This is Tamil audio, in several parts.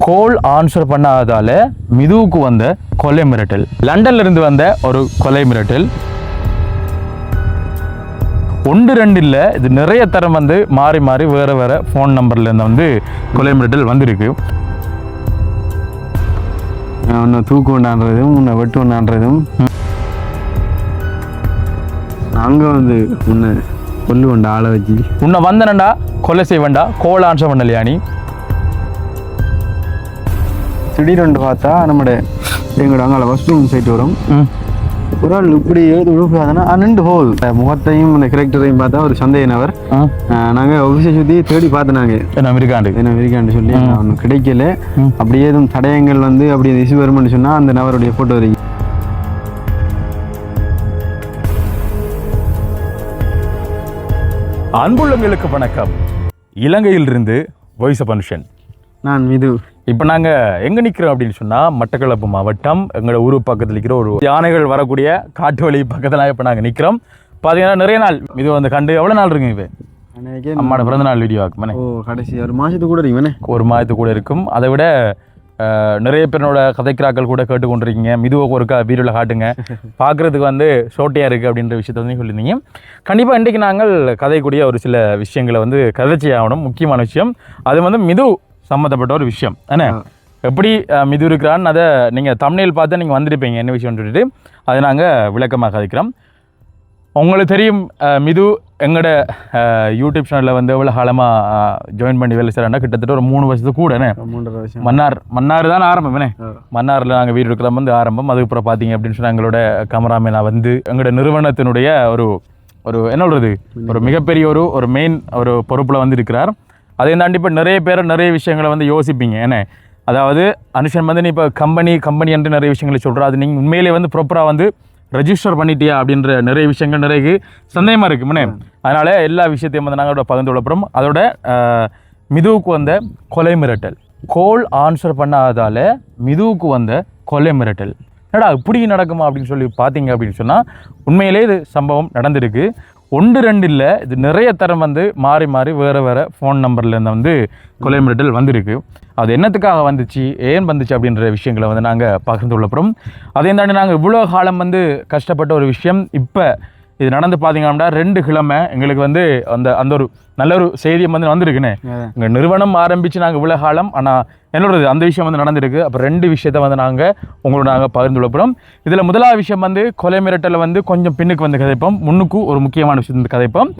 கோல் ஆன்சர் பண்ணாததால மிதுவுக்கு வந்த கொலை மிரட்டல். லண்டன்ல இருந்து வந்த ஒரு கொலை மிரட்டல். 1-2 இல்லை, இது நிறைய தரம் வந்து மாறி மாறி வேற வேற ஃபோன் நம்பர்ல இருந்து வந்து கொலை மிரட்டல் வந்திருக்கு. உன்னை தூக்கு கொண்டாடுறதும் உன்னை வெட்டு கொண்டாடுறதும் நாங்கள் வந்து உன்னை கொல்லு கொண்ட ஆளை வச்சு உன்னை வந்தனண்டா கொலை செய்வண்டா கோல் ஆன்சர் பண்ணலையா நீ? திடீரென்று பார்த்தா எங்களோட அங்கே ஃபஸ்ட் ரூம் சைட்டு வரும். ஒரு ஆள் இப்படி எழுது விழுக்காதுன்னா நின்று போகுது. முகத்தையும் அந்த கேரக்டரையும் பார்த்தா ஒரு சந்தேக நபர். நாங்கள் ஆஃபீஸை சுற்றி தேடி பார்த்தினாங்க என்ன இருக்காண்டு சொல்லி ஒன்றும் கிடைக்கல. அப்படியே எதுவும் தடயங்கள் வந்து அப்படி இஷ்யூ வரும்னு சொன்னால் அந்த நபருடைய ஃபோட்டோ வரைக்கும். அன்புள்ளங்களுக்கு வணக்கம். இலங்கையிலிருந்து வாய்ஸ் ஆஃப் அனுஷன். நான் மிது. இப்போ நாங்கள் எங்கே நிற்கிறோம் அப்படின்னு சொன்னால் மட்டக்களப்பு மாவட்டம் எங்களோட ஊர் பக்கத்தில் இருக்கிற ஒரு யானைகள் வரக்கூடிய காட்டு வழி பக்கத்தில் இப்போ நாங்கள் நிற்கிறோம். பார்த்தீங்கன்னா நிறைய நாள் இது வந்து கண்டு எவ்வளோ நாள் இருக்குங்க? இப்போ அம்மாவோட பிறந்த நாள் வீடியோ ஆக்குமே. கடைசி ஒரு மாதத்துக்கு கூட இருக்குமே. ஒரு மாதத்துக்கு கூட இருக்கும். அதை விட நிறைய பேரோட கதைக்கிறாக்கள் கூட கேட்டுக்கொண்டிருக்கீங்க. மிதுவை ஒருக்கா வீடியோவில் காட்டுங்க, பார்க்குறதுக்கு வந்து ஷோட்டையாக இருக்குது அப்படின்ற விஷயத்த வந்து சொல்லியிருந்தீங்க. கண்டிப்பாக இன்றைக்கு நாங்கள் கதைக்கூடிய ஒரு சில விஷயங்களை வந்து கதைச்சி ஆகணும். முக்கியமான விஷயம் அது வந்து மிது சம்மந்தப்பட்ட ஒரு விஷயம். ஏன்னா எப்படி மிது இருக்கிறான்னு அதை நீங்கள் தம்ப்நெயில் பார்த்து நீங்கள் வந்திருப்பீங்க என்ன விஷயம்னு சொல்லிட்டு அதை நாங்கள் விளக்கமாக கதைக்கிறோம். உங்களுக்கு தெரியும் மிது எங்களோட யூடியூப் சேனலில் வந்து எவ்வளோ காலமாக ஜாயின் பண்ணி வேலை செய்கிறாண்டா கிட்டத்தட்ட ஒரு 3 வருஷத்துக்கு கூட. 3.5 வருஷம். மன்னார் தான் ஆரம்பம். மன்னாரில் நாங்கள் வீடு இருக்கிற வந்து ஆரம்பம். அதுக்கப்புறம் பார்த்தீங்க அப்படின்னு சொன்னால் எங்களோட கேமராமேனாக வந்து எங்களோட நிறுவனத்தினுடைய ஒரு என்ன சொல்கிறது ஒரு மிகப்பெரிய ஒரு மெயின் ஒரு பொறுப்பில் வந்து இருக்கிறார். அதை தாண்டி இப்போ நிறைய விஷயங்களை வந்து யோசிப்பீங்க. ஏன்னா அதாவது அனுஷன் வந்து நீ இப்போ கம்பெனி என்று நிறைய விஷயங்களை சொல்கிறா, அது நீங்கள் உண்மையிலே வந்து ப்ராப்பராக வந்து ரெஜிஸ்டர் பண்ணிட்டியா அப்படின்ற நிறைய விஷயங்கள் நிறைய சந்தேகமாக இருக்குமே. அதனால் எல்லா விஷயத்தையும் வந்து நாங்கள் பகிர்ந்து கொள்ளப்படும். அதோட மிதுவுக்கு வந்த கொலை மிரட்டல், கோல் ஆன்சர் பண்ணாததால் மிதுவுக்கு வந்த கொலை மிரட்டல். என்னடா இப்படி நடக்குமா அப்படின்னு சொல்லி பார்த்தீங்க அப்படின்னு சொன்னால் உண்மையிலே இது சம்பவம் நடந்திருக்கு. 1-2 இல்லை, இது நிறைய தரம் வந்து மாறி மாறி வேறு வேறு ஃபோன் நம்பர்லேருந்து வந்து கொலை மிரட்டல் வந்திருக்கு. அது என்னத்துக்காக வந்துச்சு, ஏன் வந்துச்சு அப்படின்ற விஷயங்களை வந்து நாங்கள் பகிர்ந்து கொள்ளப்படும். அதே தாண்டி நாங்கள் இவ்வளோ காலம் வந்து கஷ்டப்பட்ட ஒரு விஷயம் இப்போ இது நடந்து பார்த்தீங்கன்னா 2 கிழமை எங்களுக்கு வந்து அந்த ஒரு நல்ல ஒரு செய்தியை வந்து வந்திருக்குன்னு. எங்கள் நிறுவனம் ஆரம்பித்து நாங்கள் இவ்வளோ காலம், ஆனால் என்னோடது அந்த விஷயம் வந்து நடந்திருக்கு. அப்போ 2 விஷயத்தை வந்து நாங்கள் பகிர்ந்து கொள்ளப்படும். இதில் முதலாவது விஷயம் வந்து கொலை மிரட்டலை வந்து கொஞ்சம் பின்னுக்கு வந்து கதைப்போம், முன்னுக்கு ஒரு முக்கியமான விஷயம் வந்து கதைப்போம்.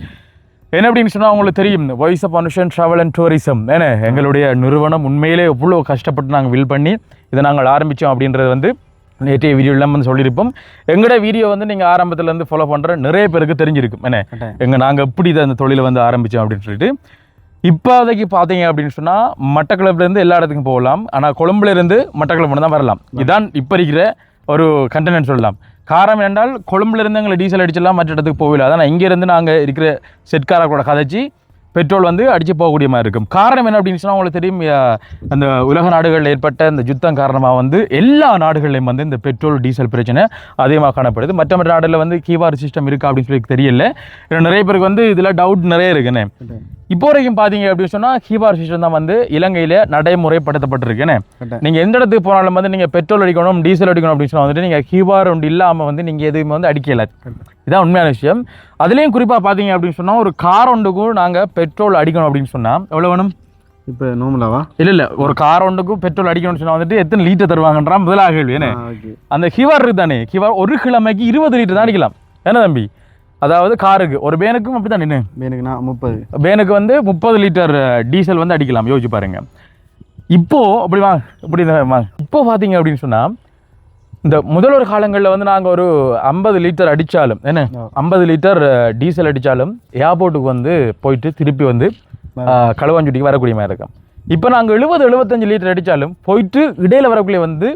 என்ன அப்படின்னு சொன்னால் உங்களுக்கு தெரியும் வாய்ஸ் ஆஃப் அனுஷன் ட்ராவல் அண்ட் டூரிசம். ஏன்னா எங்களுடைய நிறுவனம் உண்மையிலே எவ்வளோ கஷ்டப்பட்டு நாங்கள் வில் பண்ணி இதை நாங்கள் ஆரம்பித்தோம் அப்படின்றது வந்து நேற்றைய வீடியோலாம் வந்து சொல்லியிருப்போம். எங்களோட வீடியோ வந்து நீங்கள் ஆரம்பத்துலேருந்து ஃபாலோ பண்ணுற நிறைய பேருக்கு தெரிஞ்சிருக்கும். என்ன நாங்கள் எப்படி இதை அந்த தொழிலை வந்து ஆரம்பித்தோம் அப்படின்னு சொல்லிட்டு. இப்போதைக்கு பார்த்தீங்க அப்படின்னு சொன்னால் மட்டக்களப்புலேருந்து எல்லா இடத்துக்கும் போகலாம், ஆனால் கொழும்புலேருந்து மட்டக்களப்பு தான் வரலாம். இதுதான் இப்போ இருக்கிற ஒரு கண்டென்ட் சொல்லலாம். காரணம் என்றால் கொழும்புலேருந்து எங்களை டீசல் அடிச்சிடலாம், மற்ற இடத்துக்கு போகல. அதான் இங்கேருந்து நாங்கள் இருக்கிற செட்காரர்களோட கதைச்சி பெட்ரோல் வந்து அடித்து போகக்கூடிய மாதிரி இருக்கும். காரணம் என்ன அப்படின்னு சொன்னால் உங்களுக்கு தெரியும், அந்த உலக நாடுகளில் ஏற்பட்ட இந்த யுத்தம் காரணமாக வந்து எல்லா நாடுகள்லையும் வந்து இந்த பெட்ரோல் டீசல் பிரச்சனை அதிகமாக காணப்படுது. மற்ற நாடுகளில் வந்து கீவார் சிஸ்டம் இருக்கா அப்படின்னு சொல்லி தெரியல. ஏன்னா நிறைய பேருக்கு வந்து இதில் டவுட் நிறைய இருக்குன்னு. இப்போ வரைக்கும் பார்த்தீங்க அப்படின்னு சொன்னால் கீபார் சிஸ்டம் தான் வந்து இலங்கையில் நடைமுறைப்படுத்தப்பட்டிருக்கேன்னு. நீங்கள் எந்த இடத்துக்கு போனாலும் வந்து நீங்கள் பெட்ரோல் அடிக்கணும் டீசல் அடிக்கணும் அப்படின்னு சொன்னால் வந்துட்டு நீங்கள் கீபார் ஒன்று இல்லாமல் வந்து நீங்கள் எதுவுமே வந்து அடிக்கல. இதுதான் உண்மையான விஷயம். அதுலேயும் குறிப்பாக பார்த்தீங்க அப்படின்னு சொன்னால் ஒரு கார் ஒன்றுக்கும் நாங்கள் பெட்ரோல் அடிக்கணும் அப்படின்னு சொன்னால் எவ்வளோ வேணும்? இப்போ நோமலாவா? இல்லை ஒரு கார் ஒன்றுக்கும் பெட்ரோல் அடிக்கணும்னு சொன்னால் வந்துட்டு எத்தனை லிட்டர் தருவாங்கன்றான் முதலாக கேள்வி. ஏன்னா அந்த கீவார் இருக்குது தானே, கீவார் ஒரு கிழமைக்கு 20 லிட்டர் தான் அடிக்கலாம். என்ன தம்பி? அதாவது காருக்கு ஒரு பேனுக்கும் அப்படி தான் நின்று பேனுக்குனா 30 பேனுக்கு வந்து 30 லிட்டர் டீசல் வந்து அடிக்கலாம். யோசிச்சு பாருங்க. இப்போது அப்படி வாங்க இப்போ பார்த்தீங்க அப்படின்னு சொன்னால் இந்த முதல் காலங்களில் வந்து நாங்கள் ஒரு 50 லிட்டர் அடித்தாலும் 50 லிட்டர் டீசல் அடித்தாலும் ஏர்போர்ட்டுக்கு வந்து போயிட்டு திருப்பி வந்து களுவாஞ்சுட்டிக்கு வரக்கூடிய மாதிரி இருக்கும். இப்போ நாங்கள் 70-75 லிட்டர் அடித்தாலும் போயிட்டு இடையில வரக்கூடிய வந்து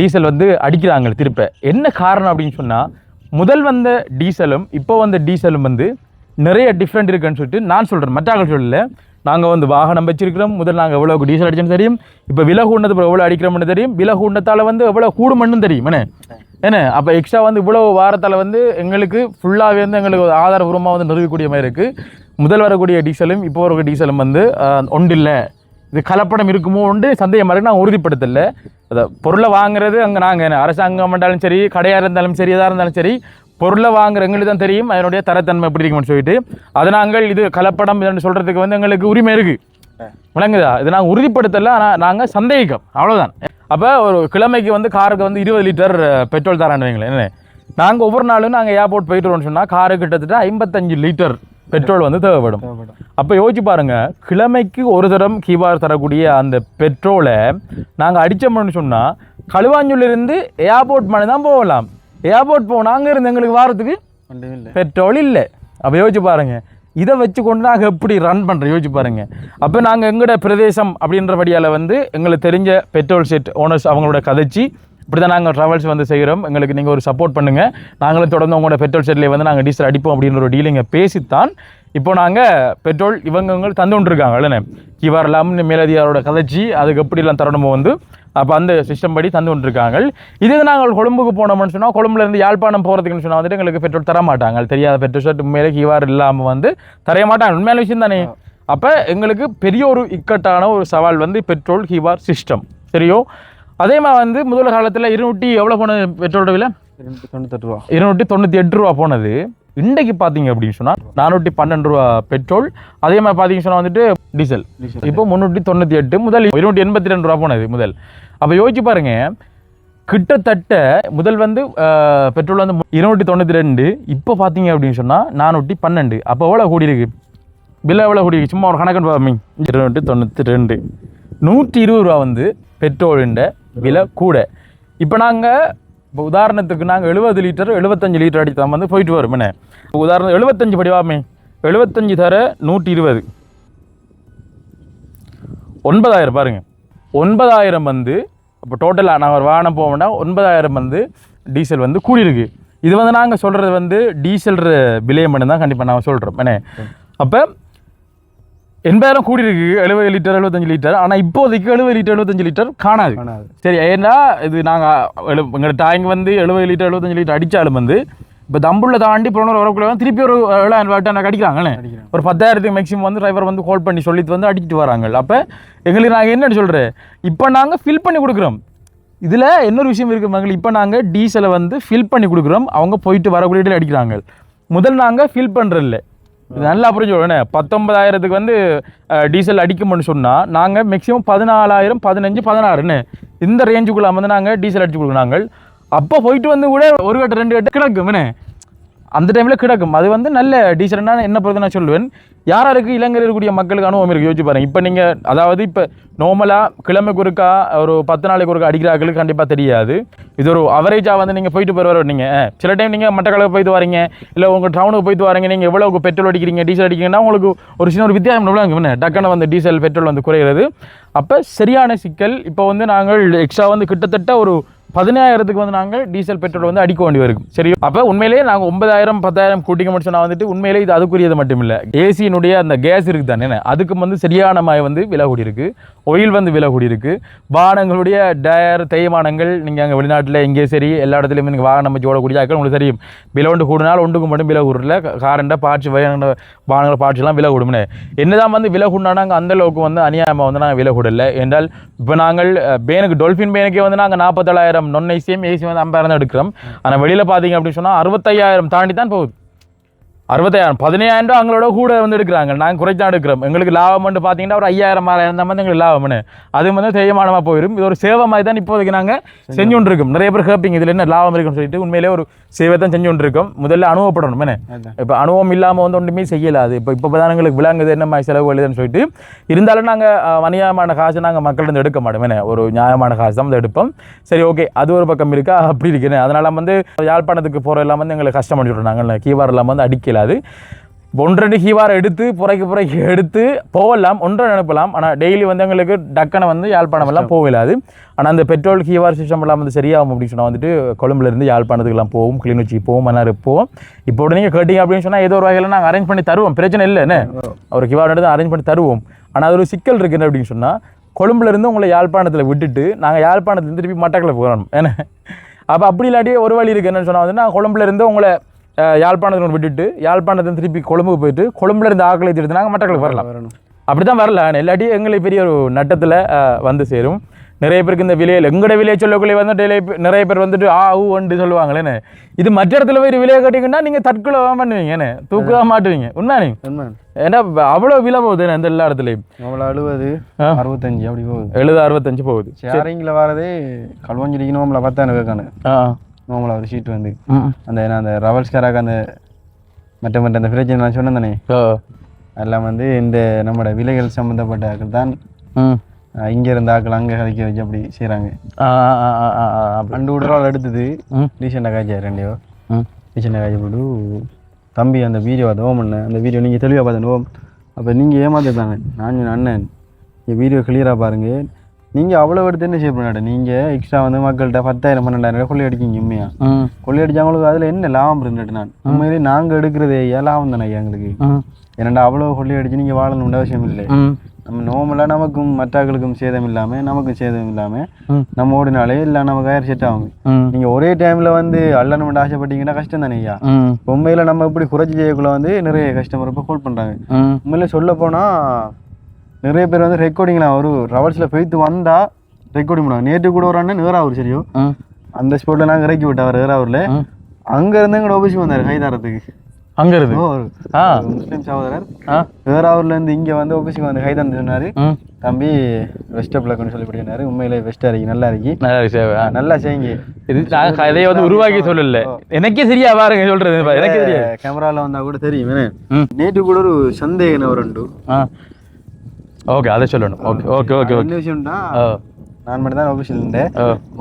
டீசல் வந்து அடிக்கிறாங்க திருப்ப. என்ன காரணம் அப்படின்னு சொன்னால் முதல் வந்த டீசலும் இப்போ வந்த டீசலும் வந்து நிறைய டிஃப்ரெண்ட் இருக்குன்னு சொல்லிட்டு நான் சொல்கிறேன், மற்றாக்கள் சொல்லல. நாங்கள் வந்து வாகனம் வச்சிருக்கிறோம், முதல் நாங்கள் எவ்வளோ டீசல் அடிச்சோன்னு தெரியும், இப்போ விலை கூண்டது எவ்வளோ அடிக்கிறோம்னு தெரியும், விலை கூண்டத்தால் வந்து எவ்வளோ கூடுமன்னு தெரியும். என்ன அப்போ எக்ஸ்ட்ரா வந்து இவ்வளோ வாரத்தால் வந்து எங்களுக்கு ஃபுல்லாகவே வந்து எங்களுக்கு ஆதாரபூர்வமாக வந்து நிறுவக்கூடிய மாதிரி இருக்குது. முதல் வரக்கூடிய டீசலும் இப்போ வரக்கூடிய டீசலும் வந்து ஒன்றில்லை இது கலப்படம் இருக்குமோ உண்டு சந்தேகமாக இருக்கு. நான் உறுதிப்படுத்தலை. அதை பொருளை வாங்குறது அங்கே நாங்கள் அரசாங்கம் இருந்தாலும் சரி, கடையாக இருந்தாலும் சரி, எதாக இருந்தாலும் சரி, பொருளை வாங்குற எங்களுக்கு தான் தெரியும் அதனுடைய தரத்தன்மை எப்படி இருக்குன்னு சொல்லிட்டு. அதை நாங்கள் இது கலப்படம் இதுன்னு சொல்கிறதுக்கு வந்து எங்களுக்கு உரிமை இருக்குது, விளங்குதா? இது நாங்கள் உறுதிப்படுத்தலை, ஆனால் நாங்கள் சந்தேகிக்கோம், அவ்வளோதான். அப்போ ஒரு கிழமைக்கு வந்து காருக்கு வந்து 20 லிட்டர் பெட்ரோல் தரான்னு வைங்களேன். என்ன நாங்கள் ஒவ்வொரு நாளும் நாங்கள் ஏர்போர்ட் போயிட்டு வரோம்னு சொன்னால் காருக்கு கிட்டத்தட்ட 55 லிட்டர் பெட்ரோல் வந்து தேவைப்படும். அப்போ யோசிச்சு பாருங்க, கிழமைக்கு ஒரு தரம் கீவார் தரக்கூடிய அந்த பெட்ரோலை நாங்கள் அடித்தோம்னு சொன்னால் களுவாஞ்சூர்லேருந்து ஏர்போர்ட் மணி தான் போகலாம். ஏர்போர்ட் போனால் அங்கே இருந்து எங்களுக்கு வாரத்துக்கு பெட்ரோல் இல்லை. அப்போ யோசிச்சு பாருங்க, இதை வச்சு கொண்டு நாங்கள் எப்படி ரன் பண்ணுறோம் யோசிச்சு பாருங்க. அப்போ நாங்கள் எங்களோட பிரதேசம் அப்படின்றபடியால் வந்து எங்களுக்கு தெரிஞ்ச பெட்ரோல் செட் ஓனர்ஸ் அவங்களோட கதைச்சி இப்படி தான் நாங்கள் ட்ராவல்ஸ் வந்து செய்கிறோம், எங்களுக்கு நீங்கள் ஒரு சப்போர்ட் பண்ணுங்கள், நாங்களும் தொடர்ந்து உங்களோட பெட்ரோல் செட்லேயே வந்து நாங்கள் டீசல் அடிப்போம் அப்படின்ற ஒரு டீலிங்கை பேசித்தான் இப்போ நாங்கள் பெட்ரோல் இவங்க தந்து கொண்டிருக்காங்க. இல்லைண்ணே கீவார் இல்லாமல் மேலதிகாரோட கதைச்சி அதுக்கு எப்படிலாம் தரணுமோ வந்து அப்போ அந்த சிஸ்டம் படி தந்து கொண்டிருக்காங்க. இதே நாங்கள் கொழும்புக்கு போனோம்னு சொன்னால், கொழும்புலேருந்து யாழ்ப்பாணம் போகிறதுக்குன்னு சொன்னால் வந்துட்டு எங்களுக்கு பெட்ரோல் தர மாட்டாங்க. தெரியாத பெட்ரோல் ஷர்ட் உண்மையிலே கீவார் இல்லாமல் வந்து தரைய மாட்டாங்க. உண்மையான விஷயம் தானே. அப்போ எங்களுக்கு பெரிய ஒரு இக்கட்டான ஒரு சவால் வந்து பெட்ரோல் கீவார் சிஸ்டம். சரியோ? அதே மாதிரி வந்து முதல் காலத்தில் 200 எவ்வளோ போனது பெட்ரோலோட விலை? 298 ரூபா. 298 ரூபா போனது. இன்றைக்கு பார்த்தீங்க அப்படின்னு சொன்னால் 412 ரூபா பெட்ரோல். அதே மாதிரி பார்த்தீங்கன்னு சொன்னால் வந்துட்டு டீசல் இப்போ 398, முதல் 282 ரூபா போனது முதல். அப்போ யோசிச்சு பாருங்க, கிட்டத்தட்ட முதல் வந்து பெட்ரோல் வந்து 292, இப்போ பார்த்தீங்க அப்படின்னு சொன்னால் 412. அப்போ எவ்வளோ கூடி இருக்கு பில்லை? எவ்வளோ கூடி இருக்கு? சும்மா ஒரு கணக்கு பாருங்க. 292, 120 ரூபா வந்து பெட்ரோலுண்ட விலை கூட. இப்போ நாங்கள் இப்போ உதாரணத்துக்கு நாங்கள் 70 லிட்டர் 75 லிட்டர் அடித்தா வந்து போயிட்டு வரும். என்ன உதாரணம் 75 படிவாமே, 75 தர 120, 9000 பாருங்க. 9000 வந்து இப்போ டோட்டலாக நாங்கள் ஒரு வாகனம் போவோம்னா 9000 வந்து டீசல் வந்து கூடியிருக்கு. இது வந்து நாங்கள் சொல்கிறது வந்து டீசல் விலையம் பண்ணி தான் கண்டிப்பாக நாங்கள் சொல்கிறோம். என்ன அப்போ 80,000 கூடி இருக்கு, 70 லிட்டர் 75 லிட்டர். ஆனால் இப்போதைக்கு 70 லிட்டர் 75 லிட்டர் காணாது. சரி, ஏன்னா இது நாங்கள் எங்களோட டேங்க் வந்து 70 லிட்டர் 75 லிட்டர் அடித்தாலும் வந்து இப்போ தம்புள்ள தாண்டி புறநூறு வரக்குள்ள திருப்பி ஒரு 7,000 அடிக்கிறாங்களே. ஒரு 10,000க்கு மேக்ஸிமம் வந்து டிரைவர் வந்து கால் பண்ணி சொல்லிட்டு வந்து அடிச்சுட்டு வராங்க. அப்போ எங்களுக்கு நாங்கள் என்னென்னு சொல்கிறேன், இப்போ நாங்கள் ஃபில் பண்ணி கொடுக்குறோம். இதில் இன்னொரு விஷயம் இருக்குது மகள், இப்போ நாங்கள் டீசலை வந்து ஃபில் பண்ணி கொடுக்குறோம், அவங்க போயிட்டு வரக்கூடிய அடிக்கிறாங்க. முதல் நாங்கள் ஃபில் பண்ணுறதில்ல. இது நல்லா புரிஞ்சுக்கணும். 19,000க்கு வந்து டீசல் அடிக்கும்னு சொன்னால் நாங்கள் மேக்ஸிமம் 14,000, 15, 16 இந்த ரேஞ்சுக்குள்ள வந்து நாங்கள் டீசல் அடிச்சு கொடுக்குறாங்க. அப்போ போயிட்டு வந்து கூட ஒரு கட்டு 2 கட்டு கிடக்கும். அந்த டைமில் கிடக்கும். அது வந்து நல்ல டீசல்னா என்ன பொறுத்து நான் சொல்லுவேன், யாராருக்கு இலங்கையில் இருக்கக்கூடிய மக்களுக்கு அனுபவம் இருக்குது யோசிச்சு பாருங்க. இப்போ நீங்கள் அதாவது இப்போ நார்மலாக கிழமைக்கு ஒருக்கா ஒரு 10 நாளைக்கு ஒருக்கா அடிக்கிறார்களுக்கு கண்டிப்பாக தெரியாது. இது ஒரு அவரேஜாக வந்து நீங்கள் போயிட்டு போகிற நீங்கள் சில டைம் நீங்கள் மட்டக்களப்பு போயிட்டு வரீங்க, இல்லை உங்கள் டவுனுக்கு போயிட்டு வரீங்க, நீங்கள் எவ்வளோ பெட்ரோல் அடிக்கிறீங்க டீசல் அடிக்கிறீங்கன்னா உங்களுக்கு ஒரு சின்ன ஒரு வித்தியாசம் எவ்வளோ டக்குன்னு வந்து டீசல் பெட்ரோல் வந்து குறைகிறது. அப்போ சரியான சிக்கல். இப்போ வந்து நாங்கள் எக்ஸ்ட்ரா வந்து கிட்டத்தட்ட ஒரு 15,000க்கு வந்து நாங்கள் டீசல் பெட்ரோல் வந்து அடிக்க வேண்டி வரும். சரி, அப்போ உண்மையிலேயே நாங்கள் 9,000, 10,000 கூட்டிக்க முடிச்சு நான் வந்துட்டு உண்மையிலே இது அதுக்குரியது மட்டும் இல்லை, ஏசியினுடைய அந்த கேஸ் இருக்குது தானே, அதுக்கு வந்து சரியான மாதிரி வந்து விலை கூடி இருக்குது, ஆயில் வந்து விலை கூடி இருக்குது, வாகனங்களுடைய டயர் தேய்மானங்கள் நீங்கள் அங்கே வெளிநாட்டில் எங்கே சரி எல்லா இடத்துலையும் நீங்கள் வாகனம் வச்சு ஓடக்கூடிய ஆக்கள் உங்களுக்கு தெரியும். விலை ஒன்று கூடினால் ஒன்றுக்கு மட்டும் விலை கூடல, காரண்ட பார்ட்ஸ் வாகனங்கள் பார்ட்ஸ்லாம் விலை கூடும்னு. என்னதான் வந்து விலை கூடினா நாங்கள் அந்தளவுக்கு வந்து அநியாயமாக வந்து நாங்கள் விலை கூடலை. என்றால் இப்போ நாங்கள் பேனுக்கு டொல்ஃபின் பேனுக்கே வந்து நாங்கள் 47,000 நான் ஏசியும் ஏசி வந்து 50,000 எடுக்கிறோம். ஆனால் வெளியில் பார்த்தீங்க அப்படின்னு சொன்னால் 65,000 தாண்டி தான் போகுது. 65,000, 15,000 அவங்களோட கூட வந்து எடுக்கிறாங்க. நாங்கள் குறைச்சி தான் எடுக்கிறோம். எங்களுக்கு லாபம் வந்து பார்த்தீங்கன்னா ஒரு 5,000, 6,000 தான் வந்து எங்களுக்கு லாபம்னு. அது வந்து தேய்மானமாக போயிடும். இது ஒரு சேவை மாதிரி தான் இப்போதைக்கு நாங்கள் செஞ்சு கொண்டு இருக்கோம். நிறைய பேர் கேட்பீங்க இதில் என்ன லாபம் இருக்குன்னு சொல்லிட்டு. உண்மையிலே ஒரு சேவை தான் செஞ்சு கொண்டு இருக்கோம். முதல்ல அனுபவப்படணும். என்ன இப்போ அனுபவம் இல்லாமல் வந்து ஒன்றுமே செய்யலாது. இப்போ தான் எங்களுக்கு விளங்குது என்ன மாதிரி செலவு எழுதுன்னு சொல்லிட்டு. இருந்தாலும் நாங்கள் அநியாயமான காசு நாங்கள் மக்கள்கிட்ட எடுக்க மாட்டோம். என்ன ஒரு நியாயமான காசு தான் வந்து எடுப்போம். சரி, ஓகே, அது ஒரு பக்கம் இருக்கா அப்படி இருக்குன்னு. அதனால வந்து யாழ்ப்பாணத்துக்கு போகிற எல்லாம் வந்து எங்களுக்கு கஷ்டம் பண்ணி சொல்கிறாங்க. கீவார் எல்லாம் வந்து அடிக்கல. அது 1-2 கீவாரை எடுத்து புறைக்கு எடுத்து போகலாம், 1 அனுப்பலாம். ஆனால் டெய்லி வந்து எங்களுக்கு டக்கனை வந்து யாழ்ப்பாணம் எல்லாம் போகலாது. ஆனால் அந்த பெட்ரோல் கீவார் சிஸ்டம் எல்லாம் வந்து சரியாகும் அப்படின்னு சொன்னால் வந்துட்டு கொழும்புலேருந்து யாழ்ப்பாணத்துக்குலாம் போவோம், கிளிநொச்சிக்கு போவோம், மன்னார் போவோம். இப்போ நீங்கள் கேட்டீங்க அப்படின்னு சொன்னால் ஏதோ ஒரு வகையில் நாங்கள் அரேஞ்ச் பண்ணி தருவோம், பிரச்சனை இல்லைன்னு. ஒரு கீவார் எடுத்து அரேஞ்ச் பண்ணி தருவோம். ஆனால் அது ஒரு சிக்கல் இருக்குது அப்படின்னு சொன்னால், கொழும்புலேருந்து உங்களை யாழ்ப்பாணத்தில் விட்டுட்டு நாங்கள் யாழ்ப்பாணத்துலேருந்து திருப்பி மட்டக்களப்பு போகணும். ஏன்னா அப்போ அப்படி இல்லாட்டி ஒரு வழி இருக்குது என்னன்னு சொன்னால் வந்து நான் கொழும்புலேருந்து உங்களை யாழ்ப்பாணத்தில் விட்டுட்டு யாழ்ப்பாணத்தை திருப்பி கொழும்புக்கு போயிட்டு கொழும்புல இருந்து ஆக்களை எடுத்து நாங்கள் மட்டக்களப்பு வரலாம். அப்படித்தான் வரல இல்லாட்டி எங்களுக்கு பெரிய ஒரு நட்டத்தில் வந்து சேரும். நிறைய பேருக்கு இந்த விலையில் எங்களோட விலையை சொல்லக்குள்ளே வந்து நிறைய பேர் வந்துட்டு ஒன்று சொல்லுவாங்களேன்னு. இது மற்ற இடத்துல போய் விலையை கட்டிங்கன்னா நீங்கள் தற்கொலை பண்ணுவீங்க என்ன தூக்கதான் மாட்டுவீங்க உண்மை நீங்கள். ஏன்னா அவ்வளோ விலை போகுது இந்த எல்லா இடத்துலையும். அவ்வளோ 70 65 அப்படி போகுது. 70 65 போகுது. ஷேரிங்கில் வரதே களுவஞ்சிடிக்கு நோம்பில் 10 கேட்கானு நோம்பில் ஒரு ஷீட் வந்து அந்த ரவல்ஸ்காராக அந்த மற்ற அந்த பிரச்சனை நான் சொன்னேன் தானே எல்லாம் வந்து இந்த நம்மளோட விலைகள் சம்மந்தப்பட்ட ஆக்கள் தான் இங்கே இருந்த ஆக்கள் அங்கே கதைக்க வச்சு அப்படி செய்கிறாங்க. 2 விடுறாள் எடுத்தது ரீசெண்டாக காய்ச்சா 2 ரீசெண்டாக காய்ச்சி போட்டு தம்பி அந்த வீடியோ அதை ஓம் பண்ணேன். அந்த வீடியோ நீங்கள் தெளிவாக பார்த்தேன் ஓம். அப்போ நீங்கள் ஏமாத்திருந்தாங்க. நான் அண்ணன் நீங்கள் வீடியோ கிளியராக பாருங்கள். நீங்கள் அவ்வளோ எடுத்து என்ன செய்ய பண்ணாட்ட நீங்கள் எக்ஸ்ட்ரா வந்து மக்கள்கிட்ட 10,000 12,000 கொள்ளை அடிக்கிங்க உண்மையாக கொள்ளை அடித்தவங்களுக்கு அதில் என்ன லாபம் இருந்துட்டு நான் உண்மையிலே நாங்கள் எடுக்கிறதே லாபம் தானே எங்களுக்கு. ஏன்னாண்டா அவ்வளோ கொள்ளை அடிச்சு நீங்கள் வாழணும்னு அவசியம் இல்லை. நம்ம நோம்பலாக நமக்கும் மற்றாக்களுக்கும் சேதம் இல்லாமல் நமக்கும் சேதம் இல்லாமல் நம்ம ஓடினாலே இல்லை நமக்கு ஹயர் செட் ஆகும். நீங்கள் ஒரே டைமில் வந்து அல்லணும்னு ஆசைப்பட்டீங்கன்னா கஷ்டம் தானே ஐயா. உண்மையில் நம்ம இப்படி குறைச்சி செய்யக்குள்ள வந்து நிறைய கஸ்டமர் இப்போ கால் பண்ணுறாங்க. உண்மையில சொல்ல போனால் நிறைய பேர் வந்து ரெக்கார்டிங்லாம் ஒரு ரவல்ஸில் போய்த்து வந்தால் ரெக்கார்டிங் பண்ணுவாங்க. நேற்று கூட ஒரு அண்ணன் ஏறாவூர் சரியோ அந்த ஸ்பாட்டில் நாங்கள் இறக்கி விட்டவர் ஏறாவூரில். அங்கேருந்து எங்களோட ஆஃபீஸுக்கு வந்தார் கைதாரத்துக்கு. அங்கே இருந்து முஸ்லீம் சகோதரர் ஏறாவூர்லேருந்து இங்கே வந்து ஆஃபீஸுக்கு வந்து கைதான் சொன்னார். தம்பி வெஸ்ட் பிளாக்னு சொல்லி சொன்னார். உண்மையிலே வெஸ்ட்டாக இருக்கு நல்லா இருக்கு நல்லா செய்யுங்க. இது கதையை வந்து உருவாக்கி சொல்லல எனக்கே சரியா பாருங்க சொல்றது எனக்கு தெரியும். கேமராவில் வந்தால் கூட தெரியும். நேற்று கூட ஒரு சந்தேகம் ஒரு உண்டு. ஓகே அதை சொல்லணும். ஓகே ஓகே ஓகே என்ன விஷயம்னா நான் மட்டும் தான் ஆஃபீஸில் இருந்தேன்.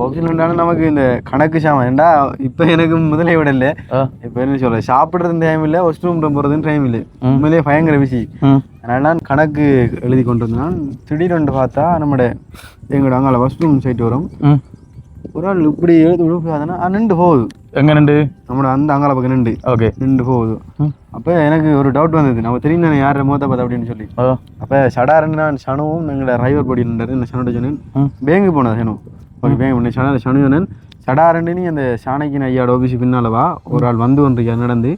ஆஃபீஸில் இருந்தாலும் நமக்கு இந்த கணக்கு சாமான் ஏண்டா இப்போ எனக்கு முதலே விட இல்லை. இப்போ என்ன சொல்கிறேன் சாப்பிட்றது டைம் இல்லை வாஷ் ரூம் போகிறதுன்னு டைம் இல்லை. உண்மையிலேயே பயங்கர பிஸி. அதனால நான் கணக்கு எழுதி கொண்டு வந்தேன். திடீரென்று பார்த்தா எங்களோட அங்கே வாஷ் ரூம் சைட்டு வரும். ஒரு ஆள் இப்படி எழுதி விழுக்காதுன்னா நின்று போகுது. எங்கே நின்று நம்மளோட அந்த அங்கால பக்கம் நின்று ஓகே நின்று போகுது. அப்போ எனக்கு ஒரு டவுட் வந்தது. நம்ம தெரியும் தானே யாரை மோத்த பார்த்தா அப்படின்னு சொல்லி. அப்போ சடாருன்னு நான் சனுவும் எங்களோட டிரைவர் பொடி இருந்தார். இந்த சனோட சொன்னேன் பேங்கு போனேன் சனு. ஓகே பேங்க் பண்ணேன் சனு சொன்னேன் சடாருன்னு நீ அந்த சாணக்கின் ஐயாவோட ஆஃபீஸுக்கு பின்னாலவா ஒரு ஆள் வந்து ஒன்றைக்கு நடந்து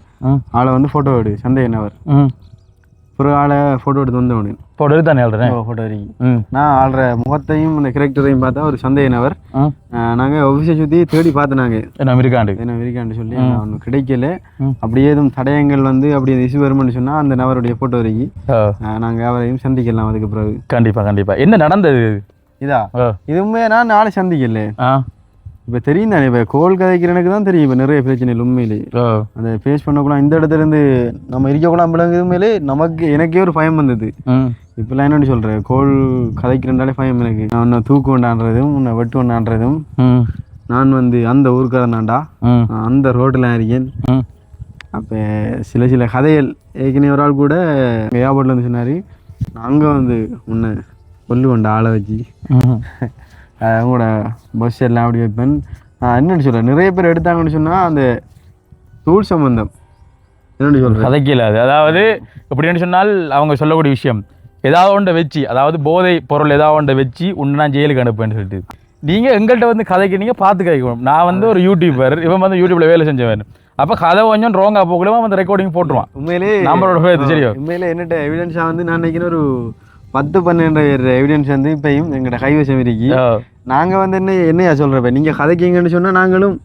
ஆளை வந்து ஃபோட்டோ எடு சந்தேகனவர் ஒரு ஆளை ஃபோட்டோ எடுத்து வந்தவனு ஃபோட்டோ எடுத்து தானே ஆள்றேன் ஃபோட்டோ வரைக்கும் நான் ஆள்ற முகத்தையும் அந்த கேரக்டரையும் பார்த்தா ஒரு சந்தேகனவர். நாங்கள் ஆஃபீஸை சுற்றி தேடி பார்த்தினாங்க என்ன இருக்காண்டு சொல்லி ஒன்று கிடைக்கல. அப்படி ஏதும் தடயங்கள் வந்து அப்படி இஷ்யூ வரும்னு சொன்னால் அந்த நபருடைய ஃபோட்டோ வரைக்கும் நாங்கள் அவரையும் சந்திக்கலாம். அதுக்கு பிறகு கண்டிப்பாக என்ன நடந்தது இதா இதுவுமே நான் நாளை சந்திக்கல. இப்போ தெரியும் தானே இப்போ கோல் கதைக்கிற எனக்கு தான் தெரியும். இப்போ நிறைய பிரச்சனைகள் உண்மையிலே அதை ஃபேஸ் பண்ணக்கூடாது. இந்த இடத்துல இருந்து நம்ம இருக்கக்கூடாது விளங்குது. உண்மையிலே நமக்கு எனக்கே ஒரு பயம் வந்தது. இப்போலாம் என்னென்னு சொல்கிறேன் கோல் கதைக்கிறனாலே பயம் எனக்கு. நான் உன்னை தூக்கு ஒன்றான்றதும் உன்னை வெட்டு ஒன்றான்றதும் நான் வந்து அந்த ஊருக்காரனாண்டா அந்த ரோட்டில் இருக்கேன். அப்போ சில கதைகள் ஏற்கனவே ஒரு ஆள் கூட ஏர்போர்ட்டில் வந்து சொன்னார் நாங்கள் வந்து உன்னை கொல்லுவோண்டா ஆளை வச்சு அவங்களோட பஸ் எல்லாம் அப்படி வைப்பேன். என்னென்னு சொல்கிறேன் நிறைய பேர் எடுத்தாங்கன்னு சொன்னால் அந்த தூள் சம்பந்தம் என்னென்னு சொல்கிறேன் கதைக்கல. அதாவது எப்படின்னு சொன்னால் அவங்க சொல்லக்கூடிய விஷயம் ஏதாவது ஒன்றை வச்சு அதாவது போதை பொருள் ஏதாவது ஒன்றை வச்சு உன்னை நான் ஜெயிலுக்கு அனுப்புவேன்னு சொல்லிட்டு நீங்கள் எங்கள்கிட்ட வந்து கதைக்கிறீங்க பார்த்து கதைக்கணும். நான் வந்து ஒரு யூடியூபர் இவன் வந்து யூடியூப்பில் வேலை செஞ்சவன். அப்போ கதை கொஞ்சம் ரோங்காக போகக்கூடாது வந்து ரெக்கார்டிங் போட்டுருவான். உண்மையிலே நம்மளோட பேர் சரியா உண்மையிலே என்னட்ட எவிடன்ஸாக வந்து நான் நினைக்கிறேன் ஒரு 10-12 எவிடன்ஸ் வந்து இப்பயும் எங்கள்கிட்ட கைவசம் இருக்கு. நாங்கள் வந்து என்னையா சொல்கிறப்ப நீங்கள் கதைக்கிங்கன்னு சொன்னால் நாங்களும்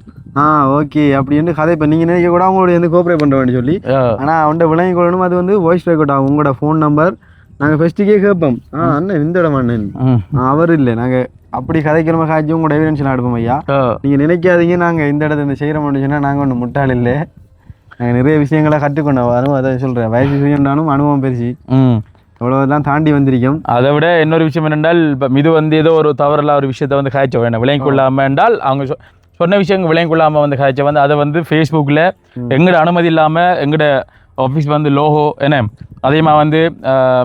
ஓகே அப்படின்னு கதை இப்போ நீங்கள் நினைக்க கூட அவங்களோட வந்து கோஆப்ரேட் பண்ணுறோன்னு சொல்லி. ஆனால் அவன்கிட்ட விளங்கி கொள்ளணும். அது வந்து வாய்ஸ் ரெக்கார்ட் ஆகும். உங்களோட ஃபோன் நம்பர் நாங்கள் ஃபஸ்ட்டுக்கே கேட்போம். அண்ணன் இந்த இடம் அண்ணன் அவர் இல்லை நாங்கள் அப்படி கதைக்கிறோமா காய்ச்சி உங்களோட எவிடன்ஸ்லாம் எடுப்போம் ஐயா. நீங்கள் நினைக்காதீங்க நாங்கள் இந்த இடத்த இந்த செய்கிறோம்னு சொன்னால் நாங்கள் ஒன்று முட்டாள் இல்லை. நாங்கள் நிறைய விஷயங்களை கற்றுக்கொண்டோம். அதுவும் அதை சொல்கிறேன் வயசு செய்யண்டாலும் அனுபவம் பெருசு அவ்வளோதான் தாண்டி வந்திருக்கோம். அதை விட இன்னொரு விஷயம் என்னென்றால் இப்போ இது வந்து ஏதோ ஒரு தவறில்லா ஒரு விஷயத்த வந்து காய்ச்ச வேணும் விளங்கி கொள்ளாமல் என்றால் அவங்க சொன்ன விஷயங்கள் விளங்கி கொள்ளாமல் வந்து காய்ச்ச வந்து அதை வந்து ஃபேஸ்புக்கில் எங்களோட அனுமதி இல்லாமல் எங்களோட ஆஃபீஸ் வந்து லோகோ என்ன அதேமாக வந்து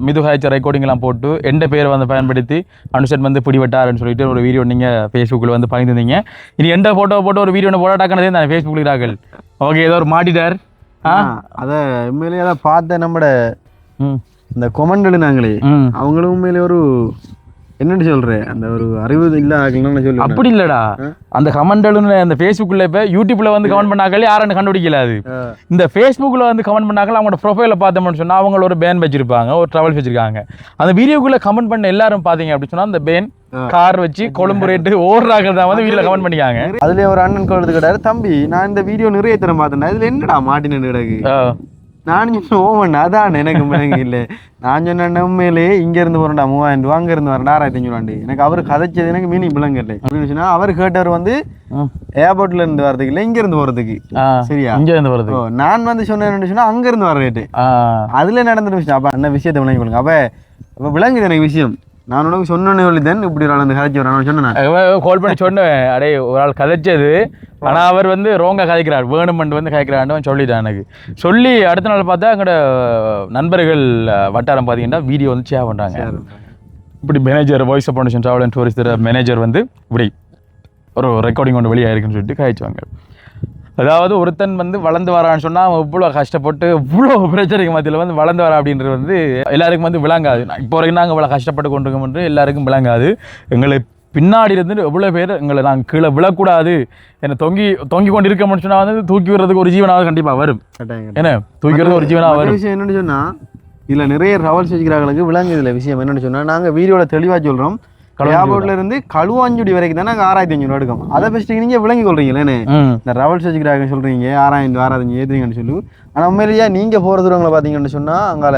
மிது காய்ச்ச ரெக்கார்டிங்லாம் போட்டு எந்த பேரை வந்து பயன்படுத்தி அனுஷன் வந்து பிடிவட்டாருன்னு சொல்லிட்டு ஒரு வீடியோ நீங்கள் ஃபேஸ்புக்கில் வந்து பகிர்ந்துருந்தீங்க. இனி எந்த ஃபோட்டோ போட்டு ஒரு வீடியோ போட்டாட்டாக்கனதே நான் ஃபேஸ்புக்கில் இருக்கிறார்கள். ஓகே ஏதோ ஒரு மாட்டிட்டார் அதை உண்மையிலேயே அதை பார்த்த நம்மட இந்த கொமெண்ட் எழுதினாங்களே அவங்களும் உண்மையிலே ஒரு என்னன்னு சொல்றேன் அந்த ஒரு அறிவு இல்ல ஆகணும்னு சொல்லி அப்படி இல்லடா அந்த கமெண்ட்ல அந்த ஃபேஸ்புக்ல இப்ப யூடியூப்ல வந்து கமெண்ட் பண்ணாங்களே யாரும் கண்டுபிடிக்கல அது இந்த ஃபேஸ்புக்ல வந்து கமெண்ட் பண்ணாங்களே அவங்களோட ப்ரொஃபைல பார்த்தோம்னு சொன்னா அவங்க ஒரு பேன் வச்சிருப்பாங்க ஒரு டிராவல்ஸ் வச்சிருக்காங்க அந்த வீடியோக்குள்ள கமெண்ட் பண்ண எல்லாரும் பாத்தீங்க அப்படின்னு சொன்னா அந்த பேன் கார் வச்சு கொழும்பு ரேட்டு ஓடுறாங்க தான் வந்து வீடியோல கமெண்ட் பண்ணிக்காங்க அதுல ஒரு அண்ணன் கொள்றது கிடையாது தம்பி நான் இந்த வீடியோ நிறைய தரம் பார்த்தேன் இதுல என்னடா மாட்டினு கிடக்கு நான் ஓமன் அதான் எனக்கு விளங்கு இல்லை நான் சொன்ன உண்மையிலே இங்க இருந்து வரண்டா 3000 ரூபா அங்க இருந்து வரண்டா 1500 எனக்கு அவரு கதைச்சது எனக்கு மீனி விளங்கு இல்லை அப்படின்னு சொன்னா அவர் கேட்டவர் வந்து ஏர்போர்ட்ல இருந்து வர்றதுக்கு இல்லை இங்க இருந்து போறதுக்கு சரியா இங்க இருந்து வருது நான் வந்து சொன்னேன்னு சொன்னா அங்க இருந்து வர ரேட்டு அதுல நடந்த விஷயம் அப்ப அந்த விஷயத்தை விளங்கி கொள்ளுங்க அப்ப விளங்குது எனக்கு விஷயம் நான் உனக்கு சொன்னேன்னு சொல்லிதான் இப்படி ஒரு ஆள் அந்த கதைச்சு வரான் சொன்னேன் கால் பண்ணி சொன்னேன் அடே ஒரு ஆள் கதைச்சது ஆனா அவர் வந்து ரோங்கா கதைக்கிறார் வேணுமெண்டு வந்து கதைக்கிறான்னு சொல்லிட்டான் எனக்கு சொல்லி அடுத்த நாள் பார்த்தா எங்களோட நண்பர்கள் வட்டாரம் பார்த்தீங்கன்னா வீடியோ வந்து ஷேர் பண்றாங்க இப்படி manager voice of foundation travel and tourist manager வந்து இப்படி ஒரு ரெக்கார்டிங் ஒன்று வெளியாயிருக்குன்னு சொல்லிட்டு கதைச்சுவாங்க அதாவது ஒருத்தன் வந்து வளர்ந்து வரான்னு சொன்னா அவன் இவ்வளோ கஷ்டப்பட்டு இவ்வளோ பிரச்சனைக்கு மத்தியில் வந்து வளர்ந்து வரா அப்படின்றது வந்து எல்லாருக்கும் வந்து விளங்காது இப்போ வரைக்கும் நாங்கள் இவ்வளோ கஷ்டப்பட்டு கொண்டிருக்கோம் எல்லாருக்கும் விளங்காது எங்களை பின்னாடி இருந்து எவ்வளோ பேர் எங்களை நாங்கள் கீழே விழக்கூடாது என்ன தொங்கி கொண்டு இருக்கோம்னு சொன்னால் வந்து தூக்கி விடுறதுக்கு ஒரு ஜீவனாவது கண்டிப்பாக வரும் என்ன தூக்கி விடுறது ஒரு ஜீவனாக வரும் விஷயம் என்னன்னு சொன்னா இதுல நிறைய டிராவல்ஸ் வச்சுக்கிறாங்களுக்கு விளங்கு இதுல விஷயம் என்னன்னு சொன்னா நாங்கள் வீடியோல தெளிவாக சொல்றோம் ஏர்போர்ட்ல இருந்து களுவாஞ்சுடி வரைக்கும் தான் நாங்கள் 6500 எடுக்கும் அதை ஃபஸ்ட்டு நீங்க விளங்கி கொள்றீங்களே இந்த டிராவல்ஸ் வச்சுக்கிறாங்க சொல்றீங்க 6000 ஏத்துறீங்கன்னு சொல்லி ஆனா உண்மையிலேயே நீங்க போற தூரங்களை பாத்தீங்கன்னு சொன்னா அங்கால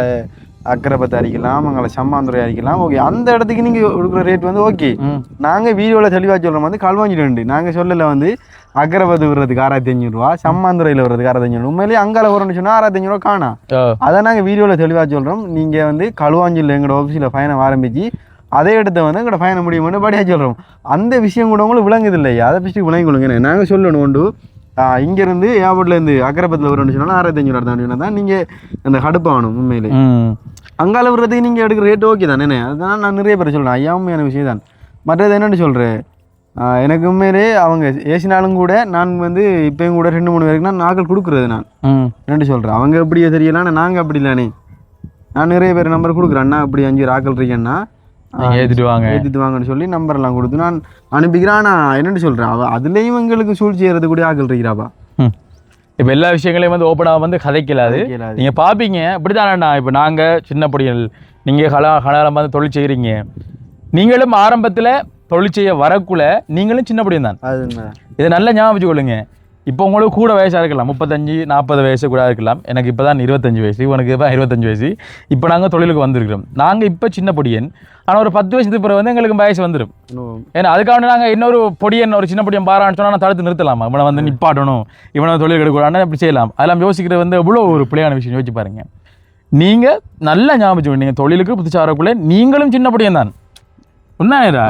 அக்கரைப்பத்தை அடிக்கலாம் அங்கால சம்மாந்துறை அடிக்கலாம் ஓகே அந்த இடத்துக்கு நீங்க கொடுக்குற ரேட் வந்து ஓகே நாங்க வீடியோல தெளிவா சொல்றோம் வந்து களுவாஞ்சுடி நாங்க சொல்லல வந்து அக்கரைப்பத்து விடுறதுக்கு 6500 ரூபா சம்மாந்துறையில விடுறதுக்கு 6500 உண்மையிலேயே அங்கால வரணும்னு சொன்னா 6500 ரூபா காணா அதை நாங்க வீடியோல தெளிவா சொல்றோம் நீங்க வந்து களுவாஞ்சில எங்களோட ஆஃபீஸ்ல பயணம் ஆரம்பிச்சு அதே இடத்த வந்து எங்களோட பயணம் முடியும்னு படியாக சொல்கிறோம் அந்த விஷயம் கூட உங்களுக்கு விளங்குது இல்லையா அதை ஃபஸ்ட்டு விளங்கி கொள்ளுங்க நாங்கள் சொல்லணும் உண்டு இங்கேருந்து ஏர்போர்ட்லேருந்து அக்கரைப்பத்தில் வரணும்னு சொன்னால் 6500 தான் நீங்கள் அந்த கடுப்பாகணும் உண்மையிலே அங்கால விடுறதுக்கு நீங்கள் எடுக்கிற ரேட் ஓகே தானே அதுதான் நான் நிறைய பேர் சொல்கிறேன் ஐயா உண்மையான விஷயம் தான் மற்றது என்னென்னு சொல்கிறேன் எனக்கு உண்மையிலே அவங்க ஏசினாலும் கூட நான் வந்து இப்போயும் கூட 2-3 பேருக்கு நான் நாக்கள் கொடுக்குறது நான் என்னென்னு சொல்கிறேன் அவங்க எப்படியே தெரியலாம் நாங்கள் அப்படி இல்லைனே நான் நிறைய பேர் நம்பர் கொடுக்குறேன் அண்ணா அப்படி 5 ஆக்கள் இருக்கேன்னா ஏற்றிட்டு வாங்கன்னு சொல்லி நம்பர்லாம் கொடுத்து நான் அனுப்பிக்கிறேன் நான் என்னென்னு சொல்கிறேன் அதுலேயும் எங்களுக்கு சூழ்ச்சி செய்கிறது கூட ஆக்கள் இருக்கிறாப்பா இப்போ எல்லா விஷயங்களையும் வந்து ஓப்பனாக வந்து கதைக்கலாது நீங்கள் பார்ப்பீங்க இப்படி தானேண்ணா இப்போ நாங்கள் சின்ன பொடிகள் நீங்கள் கலாலம் வந்து தொழில் செய்கிறீங்க நீங்களும் ஆரம்பத்தில் தொழில் செய்ய வரக்குள்ள நீங்களும் சின்ன பொடியும் தான் இதை நல்லா ஞாபகம் வச்சுக்கொள்ளுங்க இப்போ உங்களுக்கு கூட வயசாக இருக்கலாம் 35-40 வயசு கூட இருக்கலாம் எனக்கு இப்போ தான் 25 வயசு உனக்கு இப்போ 25 வயசு இப்போ நாங்கள் தொழிலுக்கு வந்திருக்கிறோம் நாங்கள் இப்போ சின்ன பொடியன் ஆனால் ஒரு 10 வயசுக்கு பிறகு வந்து எங்களுக்கு வயசு வந்துடும் ஏன்னா அதுக்காக நாங்கள் இன்னொரு பொடியன் ஒரு சின்ன பொடியன் பாரான்னு சொன்னால் நான் தடுத்து நிறுத்தலாமா இவனை வந்து நிப்பாட்டணும் இவனை தொழில் எடுக்கக்கூடாது அப்படி செய்யலாம் அதெல்லாம் யோசிக்கிறது வந்து எவ்வளோ ஒரு பிள்ளையான விஷயம் யோசிச்சு பாருங்க நீங்கள் நல்லா ஞாபகம் நீங்கள் தொழிலுக்கு புதுசாக வரக்குள்ள நீங்களும் சின்ன பொடியன் தான்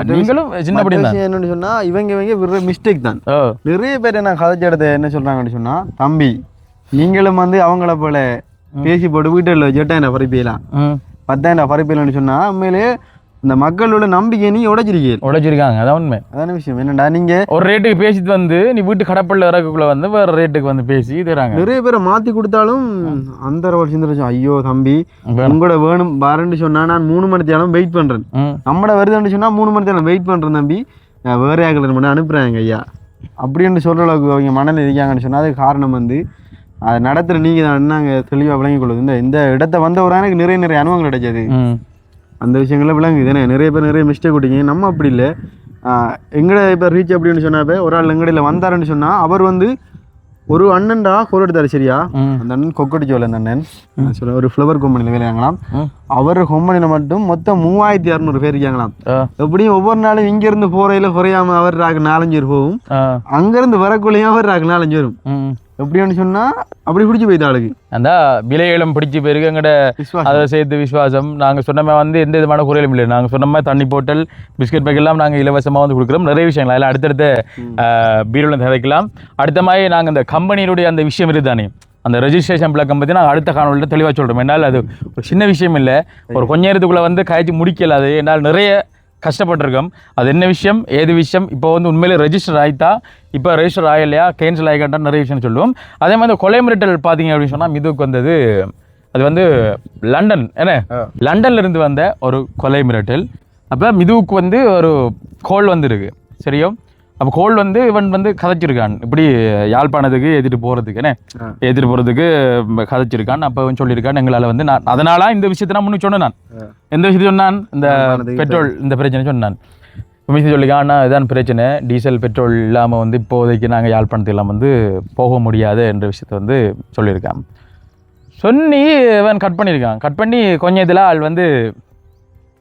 நீங்களும் சின்ன என்னன்னு சொன்னா இவங்க விடுற மிஸ்டேக் தான் நிறைய பேர் நான் கதைச்ச இடத்த என்ன சொல்றாங்கன்னு சொன்னா தம்பி நீங்களும் வந்து அவங்கள போல பேசி போட்டு வீட்டில் 8,000 பறிப்பீலாம் 10,000 பறிப்பீலன்னு சொன்னா உண்மையிலே இந்த மக்களோட நம்பிக்கை நீ உடைச்சிருக்காங்க அதான் உண்மை அதான விஷயம் என்னடா நீங்க ஒரு ரேட்டுக்கு பேசிட்டு வந்து நீ வீட்டு கடப்பள்ள இறக்குள்ள வந்து வேற ரேட்டுக்கு வந்து பேசி தராங்க நிறைய பேரை மாத்தி கொடுத்தாலும் அந்த வருஷம் ஐயோ தம்பி உங்களோட வேணும் வரேன்னு சொன்னா நான் 3 மணி நேரம் வெயிட் பண்றேன் நம்மட வருதுன்னு சொன்னா 3 மணி நேரம் வெயிட் பண்றேன் தம்பி வேற ஆகல மட்டும் அனுப்புறாங்க ஐயா அப்படின்னு சொல்ற அளவுக்கு அவங்க மனநிலை இருக்காங்கன்னு சொன்னா அதுக்கு காரணம் வந்து அதை நடத்துற நீங்க தான் நாங்கள் தெளிவாக விளங்கி கொள்ளுது இந்த இடத்த வந்தவரா எனக்கு நிறைய அனுபவங்கள் கிடைச்சது அந்த விஷயங்கள்லாம் விளங்குது தானே நிறைய பேர் நிறைய மிஸ்டேக் விட்டீங்க நம்ம அப்படி இல்லை எங்கட இப்போ ரீச் அப்படின்னு சொன்னாப்ப ஒரு ஆள் எங்கடையில் வந்தாருன்னு சொன்னால் அவர் வந்து ஒரு அண்ணன்டா கோல் எடுத்தாரு சரியா அந்த அண்ணன் கொக்கடிச்சோல அந்த அண்ணன் சொல்ல ஒரு ஃப்ளவர் கம்பெனியில் வேலையாங்களாம் அவர் கம்பெனியில் மட்டும் மொத்தம் 3600 பேர் இருக்காங்களாம் எப்படியும் ஒவ்வொரு நாளும் இங்கேருந்து போறையில குறையாம அவர் 4-5 பேர் போகும் அங்கேருந்து வரக்குள்ளேயும் அவர் 4-5 வரும் எப்படின்னு சொன்னா அப்படி பிடிச்சி போயிட்டு ஆளுக்கு அந்த விலைகளும் பிடிச்சி போயிருக்கு எங்கட அதை சேர்த்து விசுவாசம் நாங்கள் சொன்னமே வந்து எந்த விதமான குறையிலும் இல்லை நாங்கள் சொன்னமே தண்ணி போட்டல் பிஸ்கட் பேக் எல்லாம் நாங்கள் இலவசமாக வந்து கொடுக்குறோம் நிறைய விஷயங்கள் எல்லாம் அடுத்தடுத்த பீரோல தவிக்கலாம் அடுத்த மாதிரி நாங்கள் இந்த கம்பெனியினுடைய அந்த விஷயம் இருக்குதானே அந்த ரெஜிஸ்ட்ரேஷன் பிளக்கம் பற்றி நாங்கள் அடுத்த காணொலியில் தெளிவாக சொல்கிறோம் என்னால் அது ஒரு சின்ன விஷயம் இல்லை ஒரு கொஞ்ச நேரத்துக்குள்ளே வந்து காய்ச்சி முடிக்கல அது என்னால் நிறைய கஷ்டப்பட்டிருக்கோம் அது என்ன விஷயம் ஏது விஷயம் இப்போ வந்து உண்மையிலே ரெஜிஸ்டர் ஆகிட்டா இப்போ ரெஜிஸ்டர் ஆகலையா கேன்சல் ஆகிட்டா நிறைய விஷயம் சொல்லுவோம் அதே மாதிரி கொலை மிரட்டல் பார்த்தீங்க அப்படின்னு சொன்னால் இதுக்கு வந்தது அது வந்து லண்டன் என்ன லண்டன்ல இருந்து வந்த ஒரு கொலை மிரட்டல் அப்போ மிதுவுக்கு வந்து ஒரு கோல் வந்துருக்கு சரியோ. அப்போ கோல் வந்து இவன் வந்து கதைச்சிருக்கான் இப்படி யாழ்ப்பாணத்துக்கு ஏற்றிட்டு போகிறதுக்கு கதைச்சிருக்கான். அப்போ இவன் சொல்லியிருக்கான் எங்களால் வந்து நான் அதனால இந்த விஷயத்தை நான் முன்னே சொன்னேன். நான் எந்த விஷயத்தை சொன்னான், இந்த பெட்ரோல் இந்த பிரச்சனை சொன்னான். விஷயம் சொல்லியிருக்கான், ஆனால் இதுதான் பிரச்சனை, டீசல் பெட்ரோல் இல்லாமல் வந்து இப்போதைக்கு நாங்கள் யாழ்ப்பாணத்துக்கெல்லாம் வந்து போக முடியாது என்ற விஷயத்த வந்து சொல்லியிருக்கான். சொல்லி இவன் கட் பண்ணியிருக்கான். கட் பண்ணி கொஞ்சம் இதில் ஆள் வந்து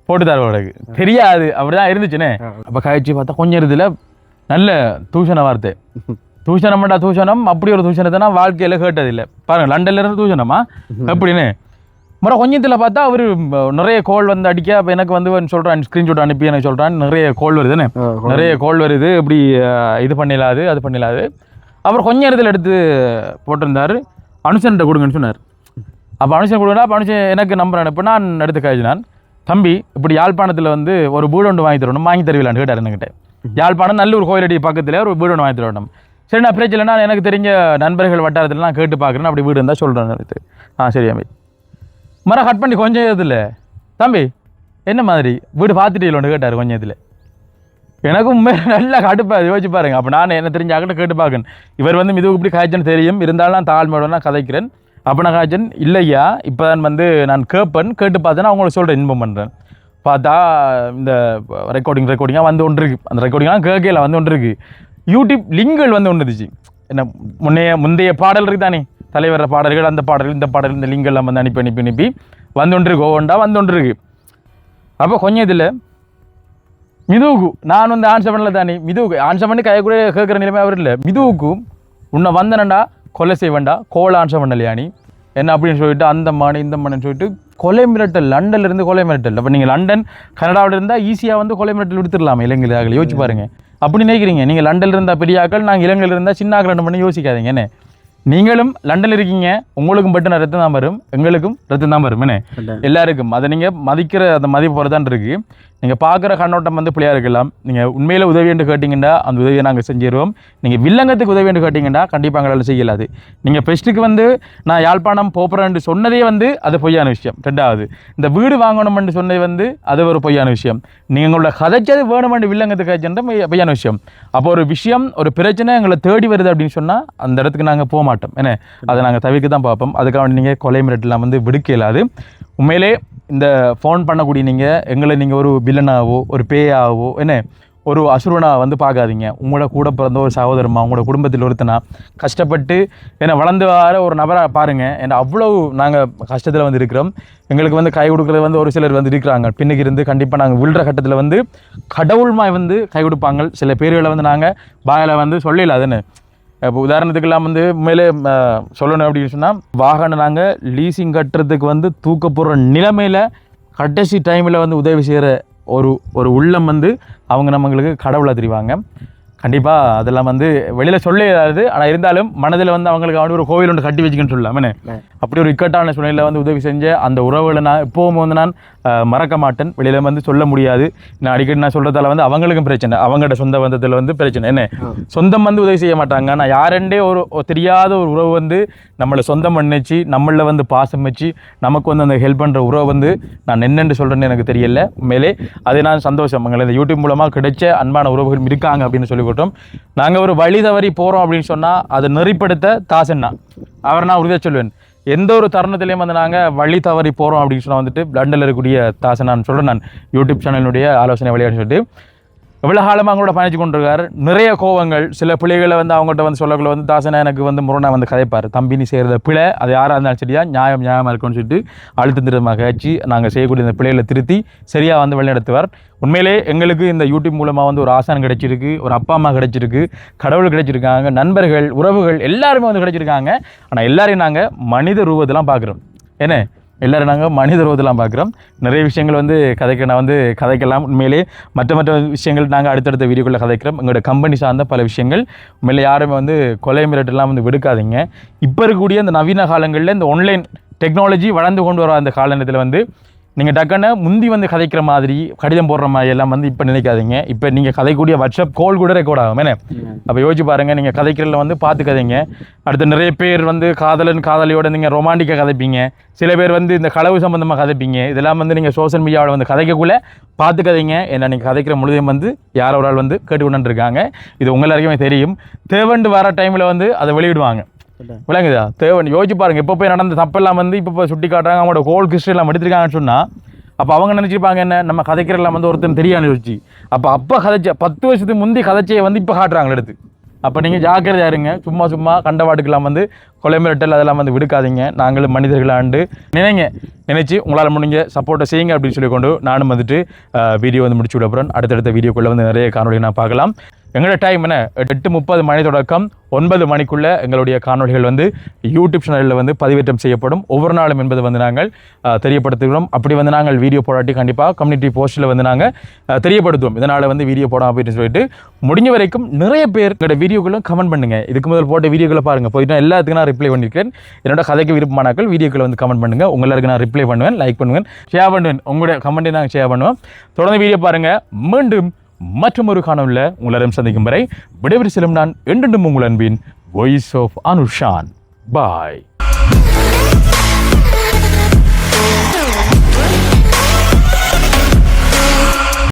போட்டு தருவாளுக்கு தெரியாது அப்படிதான் இருந்துச்சுன்னு. அப்போ கழிச்சு பார்த்தா கொஞ்சம் இதில் நல்ல தூஷண வார்த்தை. தூஷணம் அப்படி ஒரு தூஷணத்தைனா வாழ்க்கையில் கேட்டதில்லை. பாருங்க, லண்டன்ல இருந்து தூஷணமா அப்படின்னு முறை கொஞ்சத்தில் பார்த்தா அவர் நிறைய கோல் வந்து அடிக்க. அப்போ எனக்கு வந்து சொல்கிறான், ஸ்க்ரீன்ஷாட் அனுப்பி எனக்கு சொல்கிறான் நிறைய கோல் வருதுன்னு, நிறைய கோல் வருது, இப்படி இது பண்ணிடலாது அது பண்ணிடலாது. அப்புறம் கொஞ்சம் இடத்துல எடுத்து போட்டிருந்தார், அனுஷன்கிட்ட கொடுங்கன்னு சொன்னார். அப்போ அனுஷன் கொடுங்கன்னா அப்போ அனுஷன் எனக்கு நம்பர் அனுப்பு. நான் எடுத்து காய்ச்சினான், தம்பி இப்படி யாழ்ப்பாணத்தில் வந்து ஒரு வீடு ஒன்று வாங்கி தரணும், வாங்கி தருவீங்களான்னு கேட்டார் என்கிட்ட. யாழ்ப்பாணம் நல்லூர் கோயிலடி பக்கத்தில் ஒரு வீடு ஒன்று வாங்கி தரணும். சரி நான் பிரச்சனை இல்லைனா எனக்கு தெரிஞ்ச நண்பர்கள் வட்டாரத்தில் நான் கேட்டு பார்க்குறேன், அப்படி வீடு இருந்தால் சொல்கிறேன். சரி அம்பி மரம் கட் பண்ணி கொஞ்சம் இதில் தம்பி என்ன மாதிரி வீடு பார்த்துட்டு இல்லைன்னு கேட்டார். கொஞ்சம் இதில் எனக்கும் உண்மையாக நல்லா கடுப்பாக யோசிச்சு பாருங்க. அப்போ நான் என்ன தெரிஞ்சாக்கிட்ட கேட்டு பார்க்கணும். இவர் வந்து மிதுவுக்கு இப்படி காய்ச்சன்னு தெரியும், இருந்தாலும் நான் தாழ்மையோட கதைக்கிறேன். அப்போ நான் காய்ச்சன் இல்லையா இப்போ தான் வந்து நான் கேட்டு பார்த்தேன்னா அவங்களுக்கு சொல்கிறேன், இன்ஃபார்ம் பண்ணுறேன். பார்த்தா இந்த ரெக்கார்டிங்காக வந்து ஒன்று இருக்குது. அந்த ரெக்கார்டிங்லாம் கேட்கல வந்து ஒன்று இருக்குது. யூடியூப் லிங்குகள் வந்து ஒன்று இருந்துச்சு. என்ன முந்தைய பாடல் இருக்குது தானே, தலைவர பாடல்கள், அந்த பாடல்கள் இந்த பாடல்கள் இந்த லிங்கெல்லாம் வந்து அனுப்பி வந்து ஒன்று இருக்கு, ஒவ்வொன்றா வந்து ஒன்று இருக்கு. அப்போ கொஞ்சம் இதில் மிதுவுக்கு நான் வந்து ஆன்சர் பண்ணல தானே, மிதுவுக்கு ஆன்சர் பண்ணி கை கூட கேட்குற நிலைமை அவர் இல்லை. மிதுவுக்கும் உன்னை வந்தனண்டா கொலை செய்வேண்டா, கோலை ஆன்சர் பண்ணலையா நீ என்ன அப்படின்னு சொல்லிட்டு அந்த மாணி இந்த மாணின்னு சொல்லிட்டு கொலை மிரட்டல். லண்டன்ல இருந்து கொலை மிரட்டல். அப்போ நீங்கள் லண்டன் கனடாவில் இருந்தால் ஈஸியாக வந்து கொலை மிரட்டல் விடுத்துடலாமே இலங்கையில். யோசிச்சு பாருங்க, அப்படி நினைக்கிறீங்க. நீங்கள் லண்டனில் இருந்தால் பெரிய ஆக்கள், நாங்கள் இலங்கையில் இருந்தால் சின்ன ஆக்கள் ரெண்டு பண்ணி யோசிக்காதீங்க. என்ன நீங்களும் லண்டனில் இருக்கீங்க, உங்களுக்கும் பட்டு ரத்தம் தான் வரும், எங்களுக்கும் ரத்தம் தான் வரும். என்ன எல்லாருக்கும் அதை நீங்கள் மதிக்கிற அந்த மதிப்பு போகிறதான் இருக்குது. நீங்கள் பார்க்குற கண்ணோட்டம் வந்து பிள்ளையாக இருக்கலாம். நீங்கள் உண்மையில் உதவி என்று கேட்டிங்கன்னா அந்த உதவியை நாங்கள் செஞ்சிடுவோம். நீங்கள் வில்லங்கத்துக்கு உதவி என்று கேட்டிங்கன்னா கண்டிப்பாக எங்களால் செய்யலாது. நீங்கள் பெஸ்ட்டுக்கு வந்து நான் யாழ்ப்பாணம் போகிறேன்னு சொன்னதே வந்து அது பொய்யான விஷயம். ரெண்டாவது இந்த வீடு வாங்கணும்னு சொன்னது வந்து அது ஒரு பொய்யான விஷயம். நீங்கள் உங்களோட கதைச்சது வேணுமென்று வில்லங்கத்துக்கு காய்ச்சன்ற பொய்யான விஷயம். அப்போ ஒரு விஷயம் ஒரு பிரச்சனை எங்களை தேடி வருது அப்படின்னு சொன்னால் அந்த இடத்துக்கு நாங்கள் போக மாட்டோம். என்ன அதை நாங்கள் தவிர்க்க தான் பார்ப்போம். அதுக்காக நீங்கள் கொலை மிரட்டலாம் வந்து விடுக்க இயலாது. உண்மையிலே இந்த ஃபோன் பண்ணக்கூடிய நீங்கள் எங்களை நீங்கள் ஒரு வில்லனாவோ ஒரு பேயாவோ என்ன ஒரு அசுரனா வந்து பார்க்காதீங்க. உங்களோட கூட பிறந்த ஒரு சகோதரமா, உங்களோட குடும்பத்தில் ஒருத்தனா கஷ்டப்பட்டு என்னை வளர்ந்து வர ஒரு நபராக பாருங்கள். ஏன்னா அவ்வளவு நாங்கள் கஷ்டத்தில் வந்து இருக்கிறோம். எங்களுக்கு வந்து கை கொடுக்குறது வந்து ஒரு சிலர் வந்து இருக்கிறாங்க பின்னுக்கு இருந்து. கண்டிப்பாக நாங்கள் விழுற கட்டத்தில் வந்து கடவுள்மாய் வந்து கை கொடுப்பாங்க. சில பேர்களை வந்து நாங்கள் வாயில வந்து சொல்லல. அதுன்னு இப்போ உதாரணத்துக்கெல்லாம் வந்து உண்மையிலே சொல்லணும் அப்படின்னு சொன்னால் வாகனம் நாங்கள் லீசிங் கட்டுறதுக்கு வந்து தூக்க போகிற நிலைமையில் கடைசி டைமில் வந்து உதவி செய்கிற ஒரு உள்ளம் வந்து அவங்க நம்மங்களுக்கு கடவுளை தெரிவாங்க. கண்டிப்பாக அதெல்லாம் வந்து வெளியில் சொல்ல இயலாது. ஆனால் இருந்தாலும் மனதில் வந்து அவங்களுக்கு அவனு ஒரு கோவில் ஒன்று கட்டி வச்சுக்கன்னு சொல்லலாம். என்ன அப்படி ஒரு இக்கட்டான சூழ்நிலையில் வந்து உதவி செஞ்ச அந்த உறவுகளை நான் இப்போவும் வந்து நான் மறக்க மாட்டேன். வெளியில் வந்து சொல்ல முடியாது. நான் அடிக்கடி நான் சொல்கிறதால வந்து அவங்களுக்கும் பிரச்சனை, அவங்களோட சொந்த பந்தத்தில் வந்து பிரச்சனை. என்ன சொந்தம் வந்து உதவி செய்ய மாட்டாங்க. ஆனால் யாரெண்டே ஒரு தெரியாத ஒரு உறவு வந்து நம்மளை சொந்தம் பண்ணிச்சு, நம்மளில் வந்து பாசம் வச்சு நமக்கு வந்து அந்த ஹெல்ப் பண்ணுற உறவு வந்து நான் என்னென்று சொல்கிறேன்னு எனக்கு தெரியல. உண்மையிலே அது நான் சந்தோஷம். எங்களை இந்த யூடியூப் மூலமாக கிடைச்ச அன்பான உறவுகள் இருக்காங்க அப்படின்னு சொல்லி கொடுத்தோம். நாங்கள் ஒரு வழி தவறி போகிறோம் அப்படின்னு சொன்னால் அதை நெறிப்படுத்த தாசன்னா அவர் நான் உறுதியாக சொல்லுவேன். எந்த ஒரு தருணத்திலையும் வந்து நாங்கள் வழி தவறி போகிறோம் அப்படின்னு சொன்னால் வந்துட்டு லண்டனில் இருக்கக்கூடிய தாசன் நான் சொல்கிறேன். நான் யூடியூப் சேனலுடைய ஆலோசனை வழியாக சொல்லிட்டு எவ்வளோ காலமாக அவங்களோட பயணிச்சு கொண்டிருக்காரு. நிறைய கோவங்கள் சில பிள்ளைகளை வந்து அவங்கள்ட்ட வந்து சொல்லக்குள்ள வந்து தாசனை எனக்கு வந்து முரணா வந்து கதைப்பார். தம்பி நீ செய்கிறத பிழை, அது யாராக இருந்தாலும் சரியா நியாயமாக இருக்கும்னு சொல்லிட்டு அழுத்தம் திருத்தமாக கழிச்சு நாங்கள் செய்யக்கூடிய இந்த பிள்ளைகளை திருத்தி சரியாக வந்து வழிநடத்துவார். உண்மையிலே எங்களுக்கு இந்த யூடியூப் மூலமாக வந்து ஒரு ஆசான் கிடைச்சிருக்கு, ஒரு அப்பா அம்மா கிடைச்சிருக்கு, கடவுள் கிடைச்சிருக்காங்க, நண்பர்கள் உறவுகள் எல்லாருமே வந்து கிடைச்சிருக்காங்க. ஆனால் எல்லாரையும் நாங்கள் மனித ரூபத்தெல்லாம் பார்க்குறோம். என்ன எல்லோரும் நாங்கள் மனித ரூபத்தெல்லாம் பார்க்குறோம். நிறைய விஷயங்கள் வந்து கதைக்கலாம். உண்மையிலே மற்ற விஷயங்கள் நாங்கள் அடுத்தடுத்த வீடியோக்குள்ளே கதைக்கிறோம். எங்களோட கம்பெனி சார்ந்த பல விஷயங்கள். உண்மையிலே யாருமே வந்து கொலை மிரட்டெல்லாம் வந்து விடுக்காதீங்க. இப்போ இருக்கக்கூடிய இந்த நவீன காலங்களில் இந்த ஆன்லைன் டெக்னாலஜி வளர்ந்து கொண்டு வர அந்த காலத்தில் வந்து நீங்கள் டக்குன்னு முந்தி வந்து கதைக்கிற மாதிரி கடிதம் போடுற மாதிரி எல்லாம் வந்து இப்போ நினைக்காதீங்க. இப்போ நீங்கள் கதைக்கூடிய வாட்ஸ்அப் கால் கூட ரெக்கார்ட் ஆகும் என்ன. அப்போ யோசிச்சு பாருங்கள், நீங்கள் கதைக்கிறதுல வந்து பார்த்து கதைங்க. அடுத்து நிறைய பேர் வந்து காதலன் காதலியோட நீங்கள் ரொமான்டிக்காக கதைப்பீங்க. சில பேர் வந்து இந்த களவு சம்மந்தமாக கதைப்பீங்க. இதெல்லாம் வந்து நீங்கள் சோஷியல் மீடியாவில் வந்து கதைக்கக்குள்ளே பார்த்து கதைங்க. ஏன்னா நீங்கள் கதைக்கிற முழுதையும் வந்து யாரோ ஒரு ஆள் வந்து கேட்டுக்கொண்டு இருக்காங்க. இது உங்கள் எல்லாருக்குமே தெரியும். தேவண்டு வர டைமில் வந்து அதை வெளியிடுவாங்க. விளங்குதா? தேவன் யோசிச்சு பாருங்க, எப்போ போய் நடந்த தப்பெல்லாம் வந்து இப்போ சுட்டி காட்டுறாங்க, அவங்களோட கோல் ஹிஸ்ட்ரி எல்லாம் எடுத்திருக்காங்கன்னு சொன்னால் அப்போ அவங்க நினச்சிருப்பாங்க என்ன, நம்ம கதைக்கிறெல்லாம் வந்து ஒருத்தன் தெரியான்னு யோசிச்சு. அப்போ கதைச்ச 10 வருஷத்துக்கு முந்தி கதைச்சியை வந்து இப்போ காட்டுறாங்க எடுத்து. அப்போ நீங்கள் ஜாக்கிரதையா இருங்க. சும்மா கண்டவாட்டுக்கெல்லாம் வந்து கொலை மிரட்டல் அதெல்லாம் வந்து விடுக்காதீங்க. நாங்களும் மனிதர்களாண்டு நினைச்சு உங்களால் முடிஞ்ச சப்போர்ட்டை செய்யுங்க அப்படின்னு சொல்லி கொண்டு நானும் வந்துட்டு வீடியோ வந்து முடிச்சு விட போகிறேன். அடுத்தடுத்த வீடியோக்குள்ளே வந்து நிறைய காணொலிகள் நான் பார்க்கலாம். எங்களோட டைம் என்ன 8:30 மணி தொடக்கம் 9 மணிக்குள்ளே எங்களுடைய காணொலிகள் வந்து யூடியூப் சேனலில் வந்து பதிவேற்றம் செய்யப்படும் ஒவ்வொரு நாளும் என்பதை வந்து நாங்கள் தெரியப்படுத்துகிறோம். அப்படி வந்து நாங்கள் வீடியோ போடாட்டி கண்டிப்பாக கம்யூனிட்டி போஸ்ட்டில் வந்து நாங்கள் தெரியப்படுத்துவோம். இதனால் வந்து வீடியோ போடாமல் அப்படின்னு சொல்லிட்டு முடிஞ்ச வரைக்கும் நிறைய பேர் எங்களோட வீடியோக்களும் கமெண்ட் பண்ணுங்கள். இதுக்கு முதல் போட்ட வீடியோக்களை பாருங்கள், போயிட்டு எல்லாத்துக்கும் நான் ரிப்ளை பண்ணியிருக்கேன். என்னோட கதைக்கு விருப்பமானாக்கள் வீடியோக்களை வந்து கமெண்ட் பண்ணுங்கள். உங்களுக்கு நான் ரிப்ளை பண்ணுவேன், லைக் பண்ணுவேன், ஷேர் பண்ணுவேன். உங்களுடைய கமெண்ட்டை நாங்கள் ஷேர் பண்ணுவோம். தொடர்ந்து வீடியோ பாருங்கள். மீண்டும் மற்றொரு காணொளியில் உங்களிடம் சந்திக்கும் வரை விடைபெற்று செல்லும் நான் என்றென்றும் உங்கள் அன்பின் வாய்ஸ் ஆஃப் அனுஷான். பாய்.